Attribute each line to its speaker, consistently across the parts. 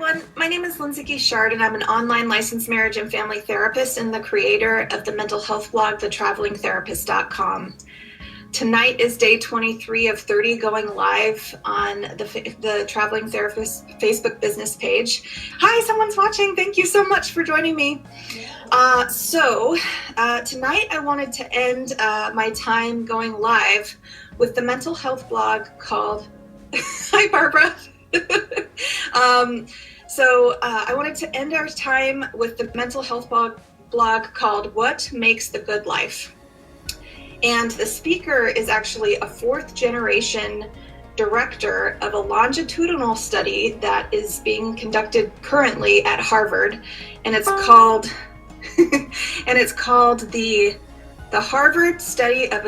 Speaker 1: everyone. My name is Lindsay Guichard, and I'm an online licensed marriage and family therapist and the creator of the mental health blog, thetravelingtherapist.com. Tonight is day 23 of 30 going live on the Traveling Therapist Facebook business page. Hi, someone's watching. Thank you so much for joining me. Tonight I wanted to end my time going live with the mental health blog called, hi Barbara. I wanted to end our time with the mental health blog called What Makes the Good Life. And the speaker is actually a fourth generation director of a longitudinal study that is being conducted currently at Harvard. And it's called the Harvard Study of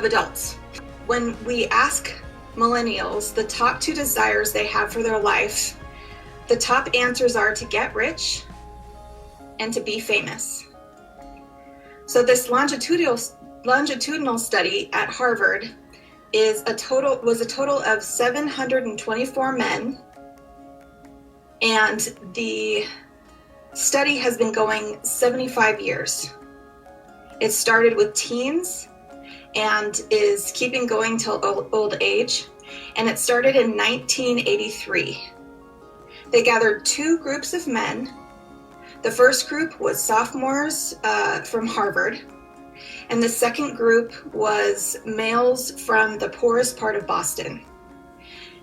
Speaker 1: Adults. When we ask millennials the top two desires they have for their life, the top answers are to get rich and to be famous. So this longitudinal study at Harvard was a total of 724 men, and the study has been going 75 years. It started with teens and is keeping going till old age, and it started in 1983. They gathered two groups of men. The first group was sophomores from Harvard, and the second group was males from the poorest part of Boston,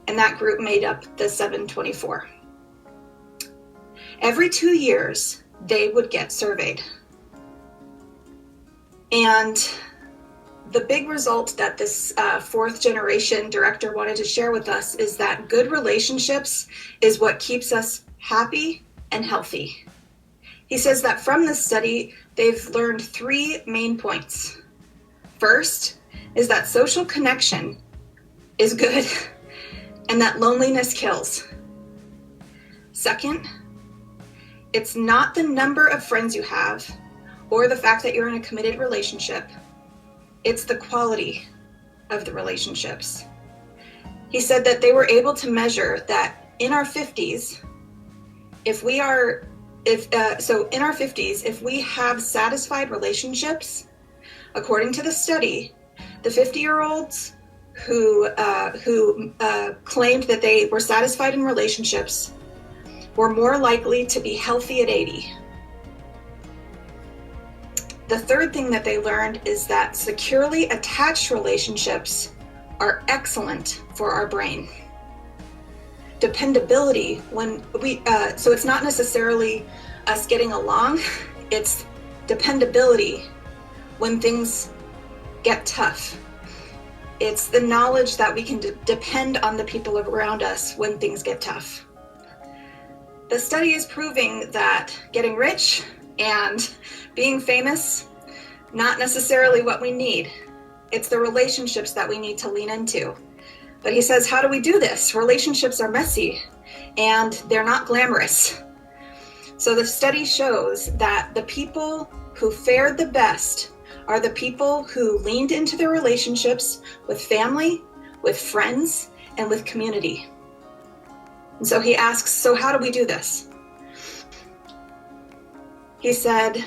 Speaker 1: and that group made up the 724. Every 2 years, they would get surveyed. And the big result that this fourth generation director wanted to share with us is that good relationships is what keeps us happy and healthy. He says that from this study, they've learned three main points. First is that social connection is good and that loneliness kills. Second, it's not the number of friends you have or the fact that you're in a committed relationship. It's the quality of the relationships. He said that they were able to measure that in our 50s, if we have satisfied relationships, according to the study, the 50-year-olds who claimed that they were satisfied in relationships were more likely to be healthy at 80. The third thing that they learned is that securely attached relationships are excellent for our brain. Dependability, so it's not necessarily us getting along, it's dependability when things get tough. It's the knowledge that we can depend on the people around us when things get tough. The study is proving that getting rich and being famous, not necessarily what we need. It's the relationships that we need to lean into. But he says, how do we do this? Relationships are messy and they're not glamorous. So the study shows that the people who fared the best are the people who leaned into their relationships with family, with friends, and with community. And so he asks, so how do we do this? He said,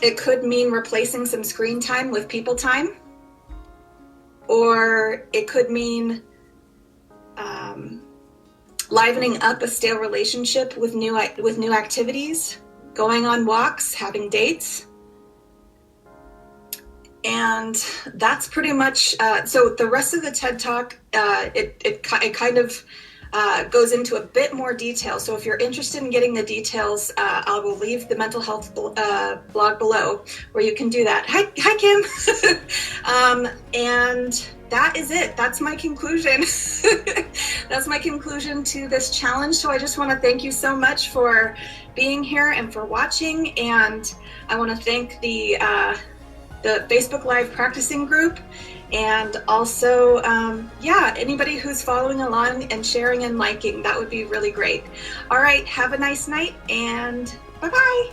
Speaker 1: it could mean replacing some screen time with people time, or it could mean livening up a stale relationship with new activities, going on walks, having dates. And that's pretty much, so the rest of the TED Talk, it kind of goes into a bit more detail. So if you're interested in getting the details, I will leave the mental health blog below where you can do that. Hi Kim. And that is it. That's my conclusion. That's my conclusion to this challenge. So I just want to thank you so much for being here and for watching. And I want to thank the Facebook Live practicing group, and also, anybody who's following along and sharing and liking, that would be really great. All right, have a nice night, and bye-bye.